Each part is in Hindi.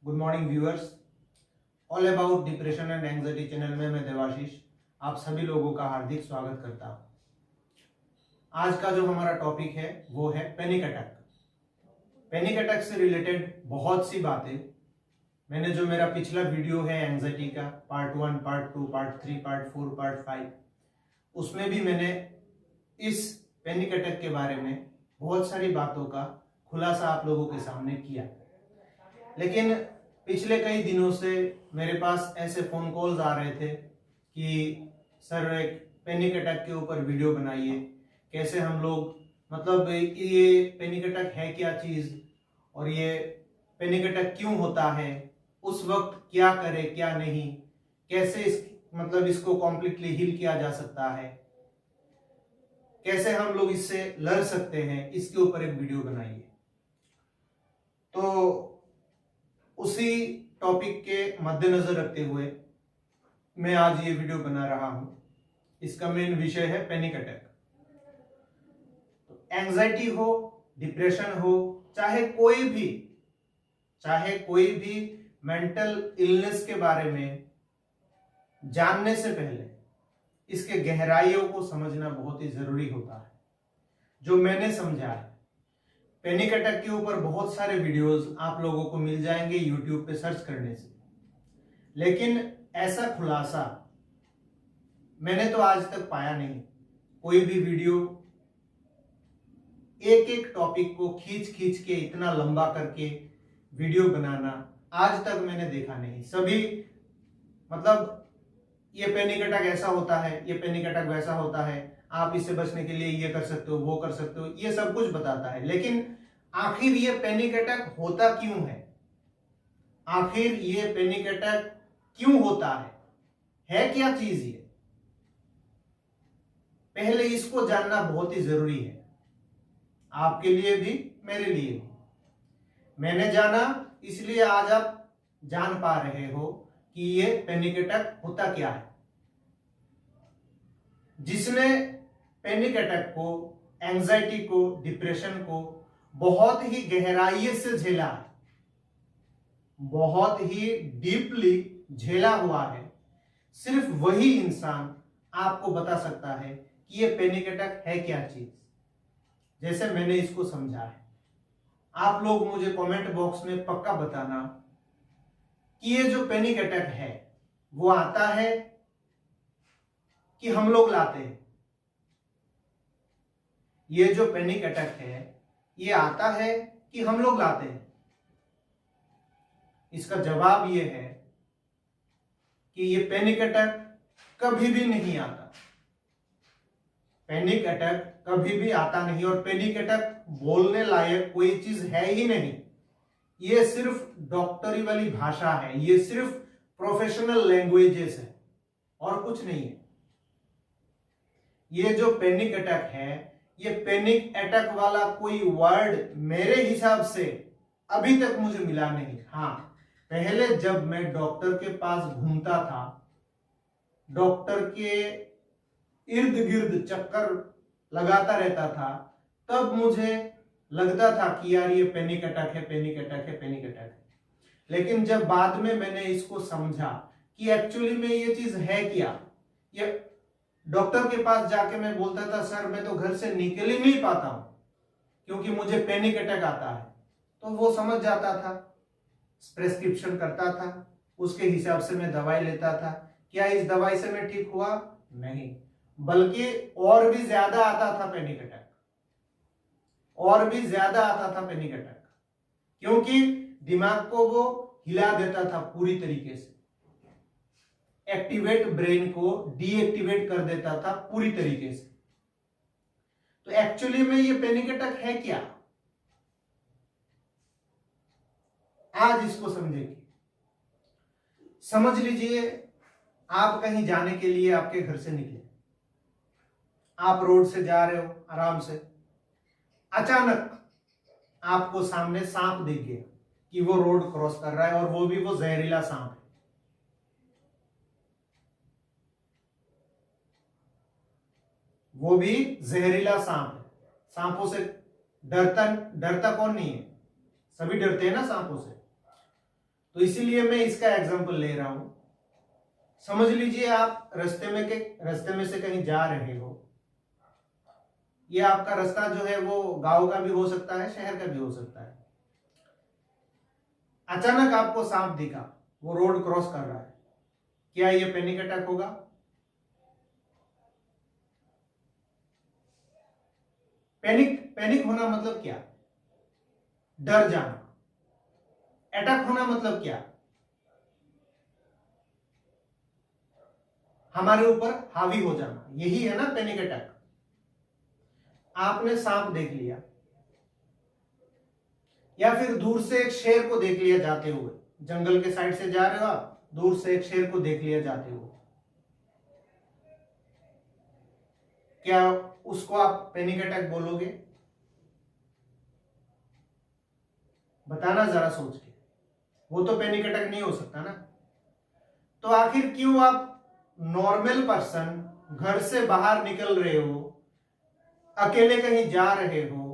Good morning viewers. All about depression and anxiety channel में मैं देवाशीष आप सभी लोगों का हार्दिक स्वागत करता हूं। आज का जो हमारा टॉपिक है वो है पैनिक अटैक। पैनिक अटैक से रिलेटेड बहुत सी बातें मैंने जो मेरा पिछला वीडियो है एंजाइटी का part 1, part 2, part 3, part 4, part 5, उसमें भी मैंने इस पैनिक अटैक के बारे में बहुत सारी बातों का खुलासा आप लोगों के सामने किया। लेकिन पिछले कई दिनों से मेरे पास ऐसे फोन कॉल्स आ रहे थे कि सर एक पैनिक अटैक के ऊपर वीडियो बनाइए, कैसे हम लोग मतलब ये पैनिक अटैक है क्या चीज और ये पैनिक अटैक क्यों होता है, उस वक्त क्या करें क्या नहीं, कैसे इसको कॉम्प्लीटली हील किया जा सकता है, कैसे हम लोग इससे लड़ सकते हैं, इसके ऊपर एक वीडियो बनाइए। तो उसी टॉपिक के मद्देनजर रखते हुए मैं आज ये वीडियो बना रहा हूं। इसका मेन विषय है पैनिक अटैक। एंजाइटी हो, डिप्रेशन हो, चाहे कोई भी मेंटल इलनेस के बारे में जानने से पहले इसके गहराइयों को समझना बहुत ही जरूरी होता है। जो मैंने समझा है, पैनिक अटैक के ऊपर बहुत सारे वीडियोस आप लोगों को मिल जाएंगे यूट्यूब पे सर्च करने से, लेकिन ऐसा खुलासा मैंने तो आज तक पाया नहीं। कोई भी वीडियो एक एक टॉपिक को खींच के इतना लंबा करके वीडियो बनाना आज तक मैंने देखा नहीं। सभी मतलब ये पैनिक अटैक ऐसा होता है, ये पैनिक अटैक वैसा होता है, आप इससे बचने के लिए ये कर सकते हो, वो कर सकते हो, ये सब कुछ बताता है। लेकिन आखिर ये पैनिक अटैक होता क्यों है, आखिर ये पैनिक अटैक क्यों होता है क्या चीज ये, पहले इसको जानना बहुत ही जरूरी है, आपके लिए भी मेरे लिए भी। मैंने जाना इसलिए आज आप जान पा रहे हो कि ये पैनिक अटैक होता क्या है। जिसने पैनिक अटैक को, एंजाइटी को, डिप्रेशन को बहुत ही गहराई से झेला है, बहुत ही डीपली झेला हुआ है, सिर्फ वही इंसान आपको बता सकता है कि ये पैनिक अटैक है क्या चीज, जैसे मैंने इसको समझा है। आप लोग मुझे कमेंट बॉक्स में पक्का बताना कि ये जो पैनिक अटैक है वो आता है कि हम लोग लाते हैं। ये जो पैनिक अटैक है ये आता है कि हम लोग लाते हैं। इसका जवाब ये है कि ये पैनिक अटैक कभी भी नहीं आता। पैनिक अटैक कभी भी आता नहीं, और पैनिक अटैक बोलने लायक कोई चीज है ही नहीं। ये सिर्फ डॉक्टरी वाली भाषा है, ये सिर्फ प्रोफेशनल लैंग्वेजेस है और कुछ नहीं है। ये जो पैनिक अटैक है, ये पैनिक अटैक वाला कोई वर्ड मेरे हिसाब से अभी तक मुझे मिला नहीं। हाँ, पहले जब मैं डॉक्टर के पास घूमता था, डॉक्टर के इर्द गिर्द चक्कर लगाता रहता था, तब मुझे लगता था कि यार ये पैनिक अटैक है, पैनिक अटैक है, पैनिक अटैक है। लेकिन जब बाद में मैंने इसको समझा कि एक्चुअली में ये चीज है क्या, ये डॉक्टर के पास जाके मैं बोलता था सर मैं तो घर से निकल ही नहीं पाता हूं क्योंकि मुझे पैनिक अटैक आता है, तो वो समझ जाता था, प्रेस्क्रिप्शन करता था, उसके हिसाब से मैं दवाई लेता था। क्या इस दवाई से मैं ठीक हुआ? नहीं, बल्कि और भी ज्यादा आता था पैनिक अटैक, और भी ज्यादा आता था पैनिक अटैक, क्योंकि दिमाग को वो हिला देता था पूरी तरीके से, एक्टिवेट ब्रेन को डीएक्टिवेट कर देता था पूरी तरीके से। तो एक्चुअली में ये पैनिक अटैक है क्या, आज इसको समझेंगे। समझ लीजिए आप कहीं जाने के लिए आपके घर से निकले, आप रोड से जा रहे हो आराम से, अचानक आपको सामने सांप दिख गया कि वो रोड क्रॉस कर रहा है, और वो भी वो जहरीला सांप है। वो भी जहरीला सांप है। सांपों से डरता कौन नहीं है, सभी डरते हैं ना सांपों से। तो इसीलिए मैं इसका एग्जांपल ले रहा हूं। समझ लीजिए आप रास्ते में से कहीं जा रहे हो। ये आपका रास्ता जो है वो गांव का भी हो सकता है, शहर का भी हो सकता है। अचानक आपको सांप दिखा, वो रोड क्रॉस कर रहा है, क्या ये पैनिक अटैक होगा? पैनिक होना मतलब क्या? डर जाना। अटैक होना मतलब क्या? हमारे ऊपर हावी हो जाना। यही है ना पैनिक अटैक। आपने सांप देख लिया, या फिर दूर से एक शेर को देख लिया जाते हुए, जंगल के साइड से जा रहे हो आप, दूर से एक शेर को देख लिया जाते हुए, क्या उसको आप पैनिक अटैक बोलोगे? बताना जरा सोच के। वो तो पैनिक अटैक नहीं हो सकता ना। तो आखिर क्यों आप नॉर्मल पर्सन घर से बाहर निकल रहे हो, अकेले कहीं जा रहे हो,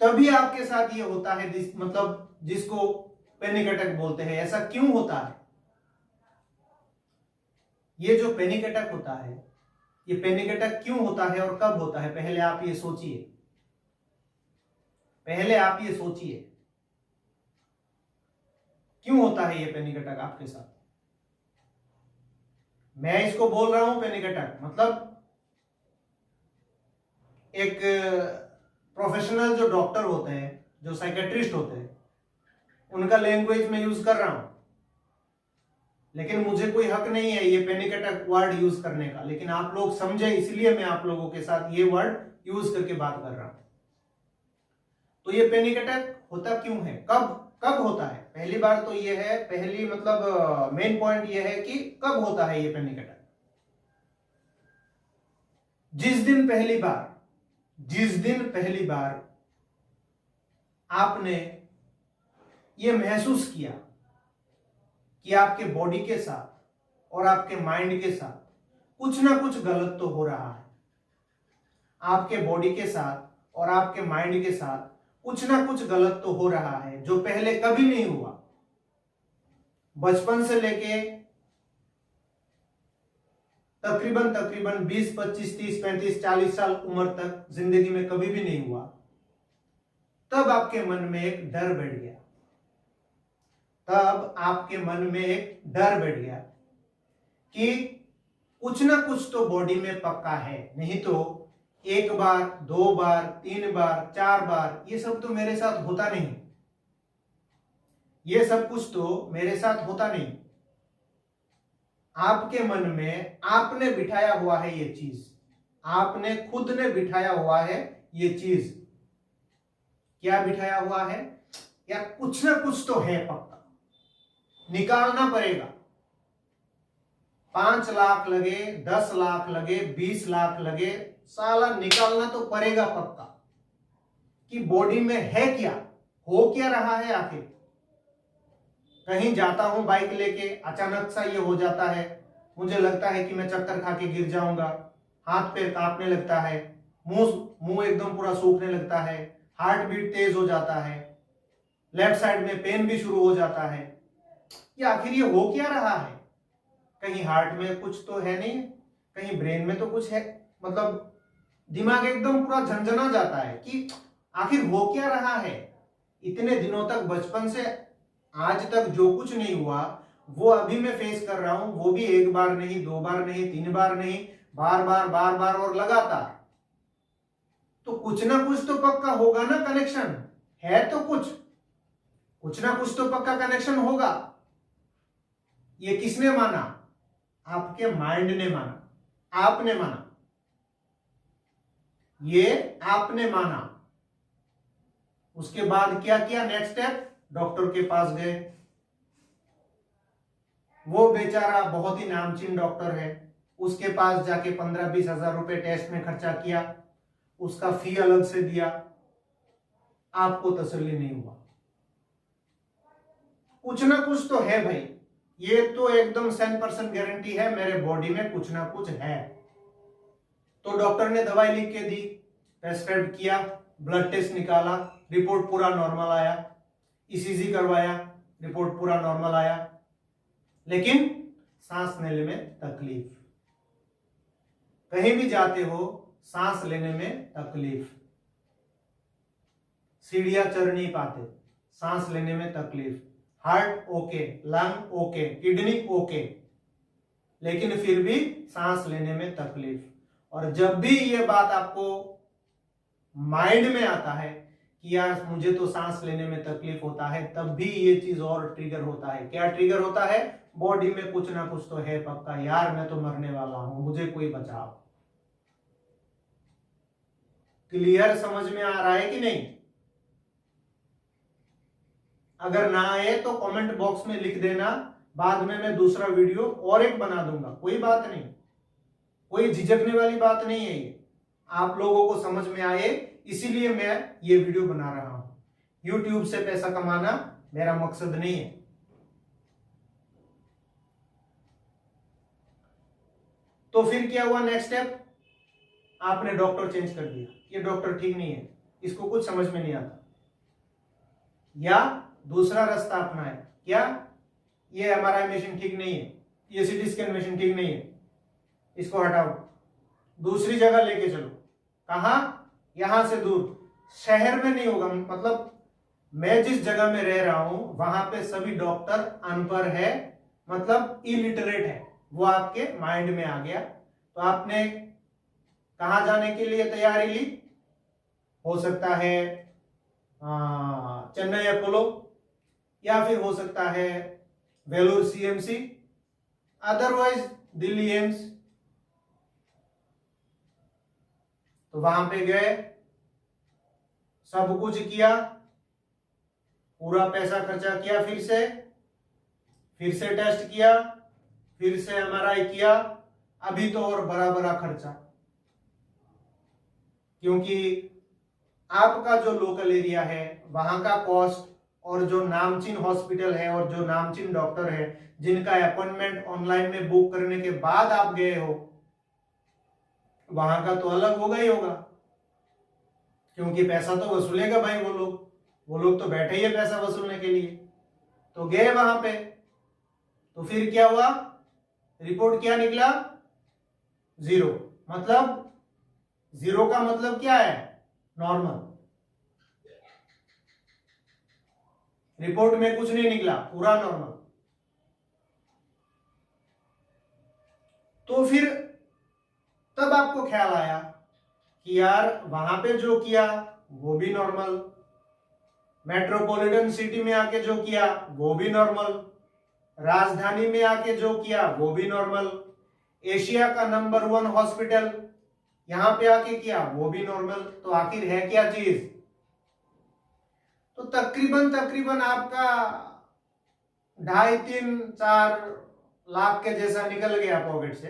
तभी आपके साथ ये होता है, मतलब जिसको पैनिक अटैक बोलते हैं, ऐसा क्यों होता है? ये जो पैनिक अटैक होता है, ये पैनिक अटैक क्यों होता है और कब होता है? पहले आप ये सोचिए। क्यों होता है ये पैनिक अटैक आपके साथ? मैं इसको बोल रहा हूं पैनिक अटैक, मतलब एक प्रोफेशनल जो डॉक्टर होते हैं, जो साइकेट्रिस्ट होते हैं, उनका लैंग्वेज में यूज कर रहा हूं। लेकिन मुझे कोई हक नहीं है ये पैनिक अटैक वर्ड यूज करने का, लेकिन आप लोग समझे इसलिए मैं आप लोगों के साथ ये वर्ड यूज करके बात कर रहा हूं। तो ये पैनिक अटैक होता क्यों है, कब होता है? पहली बार तो ये है, पहली मतलब मेन पॉइंट ये है कि कब होता है ये पैनिक अटैक। जिस दिन पहली बार आपने ये महसूस किया कि आपके बॉडी के साथ और आपके माइंड के साथ कुछ ना कुछ गलत तो हो रहा है, आपके बॉडी के साथ और आपके माइंड के साथ कुछ ना कुछ गलत तो हो रहा है, जो पहले कभी नहीं हुआ। बचपन से लेके तकरीबन 20, 25, 30, 35, 40 साल उम्र तक जिंदगी में कभी भी नहीं हुआ। तब आपके मन में एक डर बैठ गया, कि कुछ ना कुछ तो बॉडी में पक्का है, नहीं तो एक बार, 2 बार, 3 बार, 4 बार ये सब तो मेरे साथ होता नहीं। ये सब कुछ तो मेरे साथ होता नहीं। आपके मन में आपने बिठाया हुआ है ये चीज, आपने खुद ने बिठाया हुआ है ये चीज। क्या बिठाया हुआ है? या कुछ ना कुछ तो है पक्का, निकालना पड़ेगा। 5 लाख लगे, 10 लाख लगे, 20 लाख लगे, साला निकालना तो पड़ेगा पक्का, कि बॉडी में है क्या, हो क्या रहा है आखिर। कहीं जाता हूं बाइक लेके, अचानक सा ये हो जाता है, मुझे लगता है कि मैं चक्कर खा के गिर जाऊंगा, हाथ पैर कांपने लगता है, मुंह एकदम पूरा सूखने लगता है, हार्ट बीट तेज हो जाता है, लेफ्ट साइड में पेन भी शुरू हो जाता है। ये आखिर ये हो क्या रहा है? कहीं हार्ट में कुछ तो है नहीं, कहीं ब्रेन में तो कुछ है, मतलब दिमाग एकदम पूरा झंझना जाता है कि आखिर हो क्या रहा है। इतने दिनों तक, बचपन से आज तक जो कुछ नहीं हुआ वो अभी मैं फेस कर रहा हूं, वो भी 1 बार नहीं, 2 बार नहीं, 3 बार नहीं, बार बार और लगातार। तो कुछ ना कुछ तो पक्का होगा ना कनेक्शन, है तो कुछ ना कुछ तो पक्का कनेक्शन होगा। ये किसने माना? आपके माइंड ने माना, आपने माना, ये आपने माना। उसके बाद क्या किया? नेक्स्ट स्टेप, डॉक्टर के पास गए। वो बेचारा बहुत ही नामचीन डॉक्टर है, उसके पास जाके 15-20 हजार रुपए टेस्ट में खर्चा किया, उसका फी अलग से दिया, आपको तसल्ली नहीं हुआ। कुछ ना कुछ तो है भाई, ये तो एकदम 100% गारंटी है मेरे बॉडी में कुछ ना कुछ है। तो डॉक्टर ने दवाई लिख के दी, प्रेस्क्राइब किया, ब्लड टेस्ट निकाला, रिपोर्ट पूरा नॉर्मल आया, ईसीजी करवाया, रिपोर्ट पूरा नॉर्मल आया, लेकिन सांस लेने में तकलीफ, कहीं भी जाते हो सांस लेने में तकलीफ, सीढ़ियां चढ़ नहीं पाते, सांस लेने में तकलीफ, heart okay, lung okay, kidney okay, लेकिन फिर भी सांस लेने में तकलीफ। और जब भी ये बात आपको माइंड में आता है कि यार मुझे तो सांस लेने में तकलीफ होता है, तब भी ये चीज और ट्रिगर होता है। क्या ट्रिगर होता है? बॉडी में कुछ ना कुछ तो है पक्का, यार मैं तो मरने वाला हूं, मुझे कोई बचाओ। क्लियर समझ में आ रहा है कि नहीं? अगर ना आए तो कमेंट बॉक्स में लिख देना, बाद में मैं दूसरा वीडियो और एक बना दूंगा, कोई बात नहीं, कोई झिझकने वाली बात नहीं है। ये आप लोगों को समझ में आए इसीलिए मैं ये वीडियो बना रहा हूं। YouTube से पैसा कमाना मेरा मकसद नहीं है। तो फिर क्या हुआ? नेक्स्ट स्टेप, आपने डॉक्टर चेंज कर दिया, ये डॉक्टर ठीक नहीं है, इसको कुछ समझ में नहीं आता, या दूसरा रास्ता अपनाए, क्या ये एमआरआई मशीन ठीक नहीं है, ये सीटी स्कैन मशीन ठीक नहीं है, इसको हटाओ, दूसरी जगह लेके चलो। कहां? यहां से दूर, शहर में नहीं होगा, मतलब मैं जिस जगह में रह रहा हूं वहां पे सभी डॉक्टर अनपढ़ है, मतलब इलिटरेट है, वो आपके माइंड में आ गया। तो आपने कहां जाने के लिए तैयारी ली? हो सकता है चेन्नई अपोलो, या फिर हो सकता है Vellore CMC, otherwise Delhi AIIMS. तो वहां पे गए, सब कुछ किया, पूरा पैसा खर्चा किया, फिर से टेस्ट किया, फिर से एमआरआई किया, अभी तो और बड़ा बड़ा खर्चा, क्योंकि आपका जो लोकल एरिया है वहां का कॉस्ट, और जो नामचीन हॉस्पिटल है और जो नामचीन डॉक्टर है जिनका अपॉइंटमेंट ऑनलाइन में बुक करने के बाद आप गए हो, वहां का तो अलग होगा ही होगा, क्योंकि पैसा तो वसूलेगा भाई वो लोग तो बैठे ही है पैसा वसूलने के लिए। तो गए वहां पे, तो फिर क्या हुआ? रिपोर्ट क्या निकला? 0। मतलब 0 का मतलब क्या है? नॉर्मल। रिपोर्ट में कुछ नहीं निकला, पूरा नॉर्मल। तो फिर तब आपको ख्याल आया कि यार वहां पे जो किया वो भी नॉर्मल, मेट्रोपॉलिटन सिटी में आके जो किया वो भी नॉर्मल, राजधानी में आके जो किया वो भी नॉर्मल, एशिया का नंबर 1 हॉस्पिटल यहां पे आके किया वो भी नॉर्मल। तो आखिर है क्या चीज? तो तकरीबन आपका 2.5-3-4 लाख के जैसा निकल गया पॉकेट से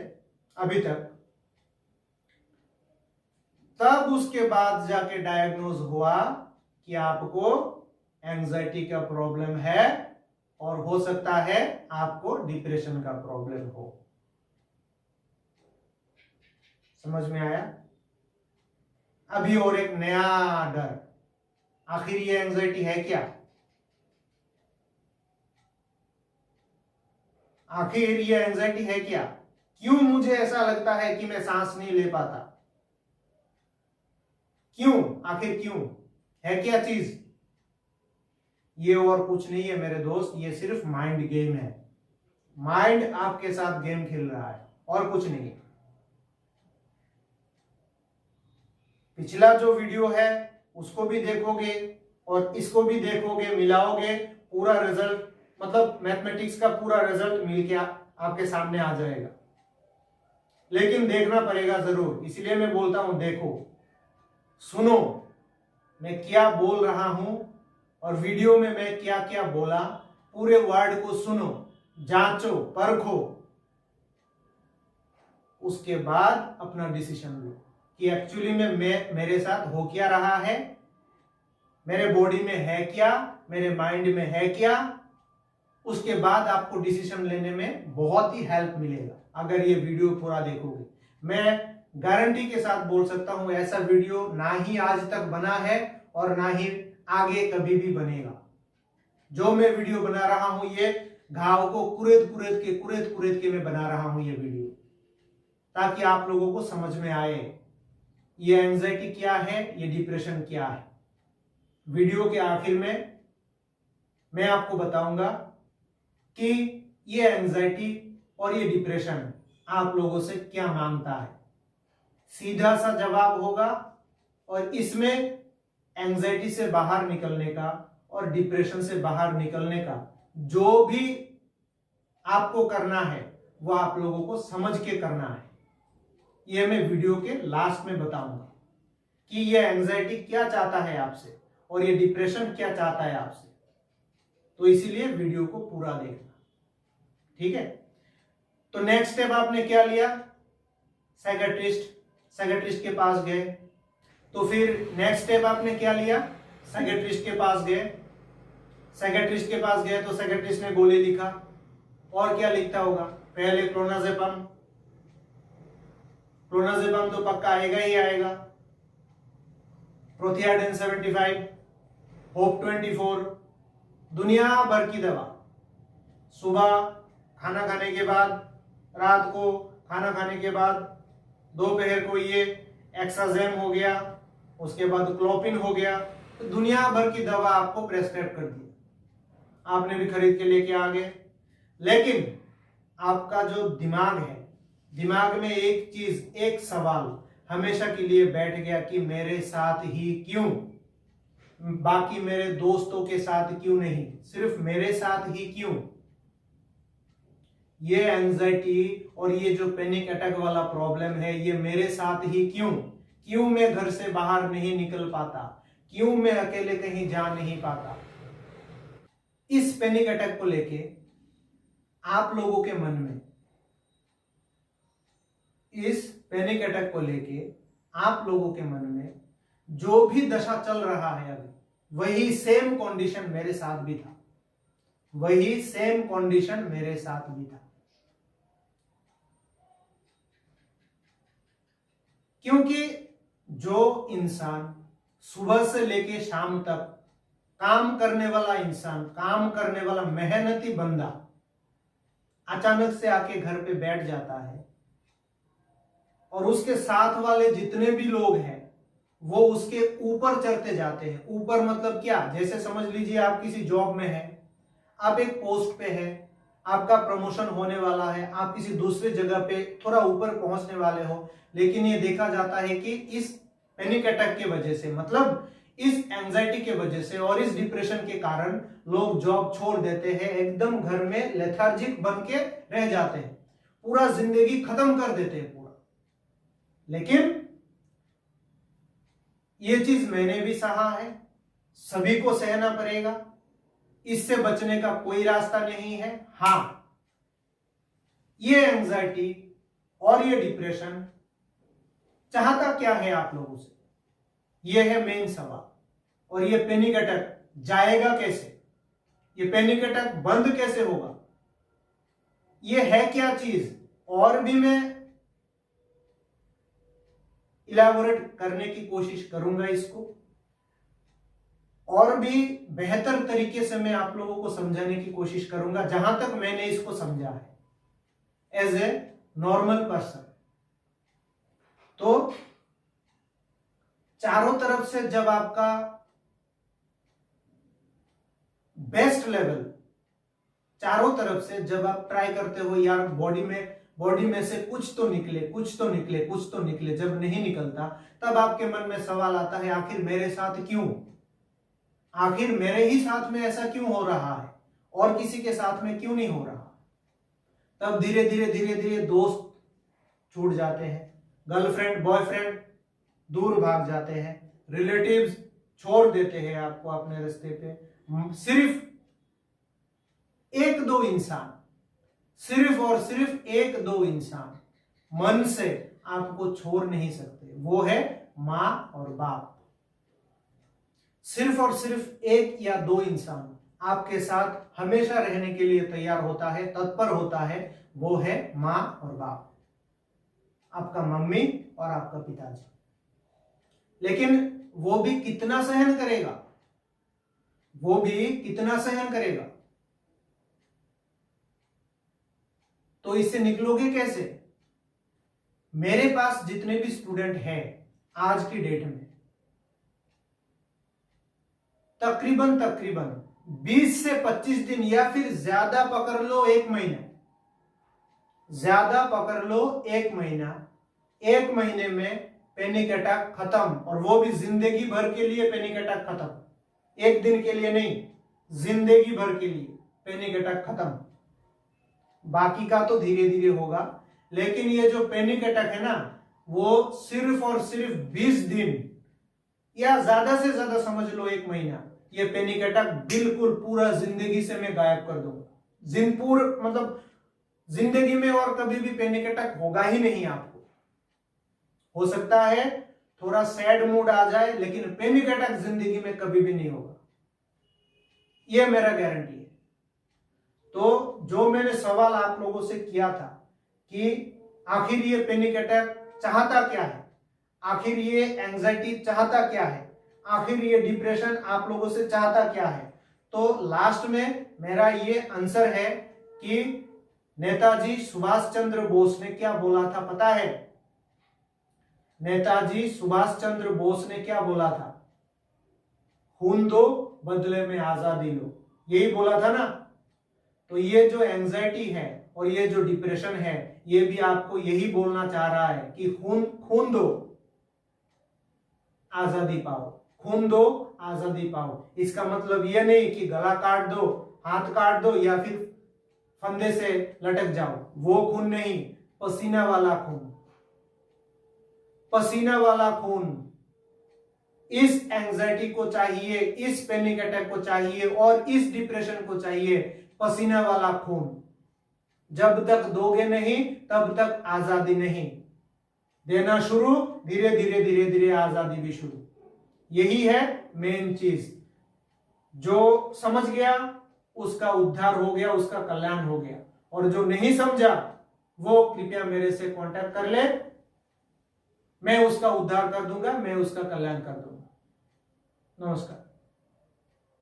अभी तक। तब उसके बाद जाके डायग्नोज हुआ कि आपको एंजाइटी का प्रॉब्लम है, और हो सकता है आपको डिप्रेशन का प्रॉब्लम हो। समझ में आया? अभी और एक नया डर, आखिर ये एंजाइटी है क्या? आखिर ये एंजाइटी है क्या? क्यों मुझे ऐसा लगता है कि मैं सांस नहीं ले पाता? क्यों? आखिर क्यों? है क्या चीज? ये और कुछ नहीं है मेरे दोस्त, ये सिर्फ माइंड गेम है। माइंड आपके साथ गेम खेल रहा है और कुछ नहीं है। पिछला जो वीडियो है उसको भी देखोगे और इसको भी देखोगे, मिलाओगे, पूरा रिजल्ट, मतलब मैथमेटिक्स का पूरा रिजल्ट मिलके आपके सामने आ जाएगा। लेकिन देखना पड़ेगा जरूर, इसलिए मैं बोलता हूं देखो, सुनो मैं क्या बोल रहा हूं, और वीडियो में मैं क्या क्या बोला, पूरे वर्ड को सुनो, जांचो, परखो, उसके बाद अपना डिसीजन लो कि एक्चुअली में मेरे साथ हो क्या रहा है, मेरे बॉडी में है क्या, मेरे माइंड में है क्या। उसके बाद आपको डिसीजन लेने में बहुत ही हेल्प मिलेगा अगर ये वीडियो पूरा देखोगे। मैं गारंटी के साथ बोल सकता हूं ऐसा वीडियो ना ही आज तक बना है और ना ही आगे कभी भी बनेगा। जो मैं वीडियो बना रहा हूं ये घाव को कुरेद के मैं बना रहा हूं ये वीडियो, ताकि आप लोगों को समझ में आए ये एंजाइटी क्या है, ये डिप्रेशन क्या है। वीडियो के आखिर में मैं आपको बताऊंगा कि ये एंजाइटी और ये डिप्रेशन आप लोगों से क्या मांगता है। सीधा सा जवाब होगा और इसमें एंजाइटी से बाहर निकलने का और डिप्रेशन से बाहर निकलने का जो भी आपको करना है वो आप लोगों को समझ के करना है। ये मैं वीडियो के लास्ट में बताऊंगा कि ये एंजाइटी क्या चाहता है आपसे और ये डिप्रेशन क्या चाहता है आपसे। तो इसीलिए वीडियो को पूरा देखना, ठीक है। तो नेक्स्ट स्टेप आपने क्या लिया, साइकियाट्रिस्ट के पास गए। तो फिर नेक्स्ट स्टेप आपने क्या लिया, साइकियाट्रिस्ट के पास गए। साइकियाट्रिस्ट के पास गए तो साइकियाट्रिस्ट ने गोली लिखा, और क्या लिखता होगा, पहले क्लोनाजेपम तो पक्का आएगा ही आएगा, प्रोथियाडिन 75, होप 24, दुनिया भर की दवा। सुबह खाना खाने के बाद, रात को खाना खाने के बाद, दोपहर को ये एक्साजेम हो गया, उसके बाद क्लोपिन हो गया, तो दुनिया भर की दवा आपको प्रेस्क्राइब कर दी, आपने भी खरीद के लेके आ गए। लेकिन आपका जो दिमाग है, दिमाग में एक चीज, एक सवाल हमेशा के लिए बैठ गया कि मेरे साथ ही क्यों, बाकी मेरे दोस्तों के साथ क्यों नहीं, सिर्फ मेरे साथ ही क्यों। ये एंजाइटी और ये जो पैनिक अटैक वाला प्रॉब्लम है ये मेरे साथ ही क्यों मैं घर से बाहर नहीं निकल पाता, क्यों मैं अकेले कहीं जा नहीं पाता। इस पैनिक अटैक को लेके आप लोगों के मन में, इस पैनिक अटैक को लेके आप लोगों के मन में जो भी दशा चल रहा है अभी, वही सेम कंडीशन मेरे साथ भी था, वही सेम कंडीशन मेरे साथ भी था। क्योंकि जो इंसान सुबह से लेके शाम तक काम करने वाला इंसान, काम करने वाला मेहनती बंदा अचानक से आके घर पे बैठ जाता है और उसके साथ वाले जितने भी लोग हैं वो उसके ऊपर चढ़ते जाते हैं। ऊपर मतलब क्या, जैसे समझ लीजिए आप किसी जॉब में हैं, आप एक पोस्ट पे हैं, आपका प्रमोशन होने वाला है, आप किसी दूसरे जगह पे थोड़ा ऊपर पहुंचने वाले हो, लेकिन ये देखा जाता है कि इस पैनिक अटैक की वजह से, मतलब इस एंजाइटी के वजह से और इस डिप्रेशन के कारण लोग जॉब छोड़ देते हैं, एकदम घर में लेथार्जिक बन के रह जाते हैं, पूरा जिंदगी खत्म कर देते हैं पूरा। लेकिन ये चीज मैंने भी सहा है, सभी को सहना पड़ेगा, इससे बचने का कोई रास्ता नहीं है। हां, ये एंजाइटी और ये डिप्रेशन चाहता क्या है आप लोगों से, ये है मेन सवाल। और ये पैनिक अटैक जाएगा कैसे, ये पैनिक अटैक बंद कैसे होगा, ये है क्या चीज, और भी मैं इलैबोरेट करने की कोशिश करूंगा इसको, और भी बेहतर तरीके से मैं आप लोगों को समझाने की कोशिश करूंगा जहां तक मैंने इसको समझा है एज ए नॉर्मल पर्सन। तो चारों तरफ से जब आपका बेस्ट लेवल, चारों तरफ से जब आप ट्राई करते हो यार बॉडी में से कुछ तो निकले, जब नहीं निकलता तब आपके मन में सवाल आता है आखिर मेरे साथ क्यों, आखिर मेरे ही साथ में ऐसा क्यों हो रहा है और किसी के साथ में क्यों नहीं हो रहा। तब धीरे धीरे दोस्त छूट जाते हैं, गर्लफ्रेंड बॉयफ्रेंड दूर भाग जाते हैं, रिलेटिव्स छोड़ देते हैं आपको अपने रास्ते पे। सिर्फ एक दो इंसान, सिर्फ और सिर्फ एक दो इंसान मन से आपको छोड़ नहीं सकते, वो है मां और बाप। सिर्फ और सिर्फ एक या दो इंसान आपके साथ हमेशा रहने के लिए तैयार होता है, तत्पर होता है, वो है मां और बाप, आपका मम्मी और आपका पिताजी। लेकिन वो भी कितना सहन करेगा, वो भी कितना सहन करेगा? तो इससे निकलोगे कैसे? मेरे पास जितने भी स्टूडेंट हैं आज की डेट में, तकरीबन 20 से 25 दिन या फिर ज्यादा पकड़ लो 1 महीना, ज्यादा पकड़ लो 1 महीना, 1 महीने में पैनिक अटैक खत्म, और वो भी जिंदगी भर के लिए पैनिक अटैक खत्म, 1 दिन के लिए नहीं, जिंदगी भर के लिए पैनिक अटैक खत्म। बाकी का तो धीरे धीरे होगा, लेकिन ये जो पैनिक अटैक है ना, वो सिर्फ और सिर्फ 20 दिन या ज्यादा से ज्यादा समझ लो 1 महीना, ये पैनिक अटैक बिल्कुल पूरा जिंदगी से मैं गायब कर दूंगा। मतलब जिंदगी में और कभी भी पैनिक अटैक होगा ही नहीं आपको। हो सकता है थोड़ा सैड मूड आ जाए, लेकिन पैनिक अटैक जिंदगी में कभी भी नहीं होगा, ये मेरा गारंटी है। तो जो मैंने सवाल आप लोगों से किया था कि आखिर ये पैनिक अटैक चाहता क्या है, आखिर ये एंजाइटी चाहता क्या है, आखिर ये डिप्रेशन आप लोगों से चाहता क्या है, तो लास्ट में मेरा ये आंसर है कि नेताजी सुभाष चंद्र बोस ने क्या बोला था पता है? नेताजी सुभाष चंद्र बोस ने क्या बोला था? खून दो बदले में आजादी लो, यही बोला था ना। तो ये जो एंजाइटी है और ये जो डिप्रेशन है, ये भी आपको यही बोलना चाह रहा है कि खून दो आजादी पाओ, खून दो आजादी पाओ। इसका मतलब ये नहीं कि गला काट दो, हाथ काट दो या फिर फंदे से लटक जाओ, वो खून नहीं, पसीना वाला खून, पसीना वाला खून। इस एंजाइटी को चाहिए, इस पैनिक अटैक को चाहिए और इस डिप्रेशन को चाहिए पसीना वाला खून। जब तक दोगे नहीं तब तक आजादी नहीं। देना शुरू, धीरे धीरे धीरे धीरे आजादी भी शुरू। यही है मेन चीज। जो समझ गया उसका उद्धार हो गया, उसका कल्याण हो गया, और जो नहीं समझा वो कृपया मेरे से कांटेक्ट कर ले, मैं उसका उद्धार कर दूंगा, मैं उसका कल्याण कर दूंगा। नमस्कार।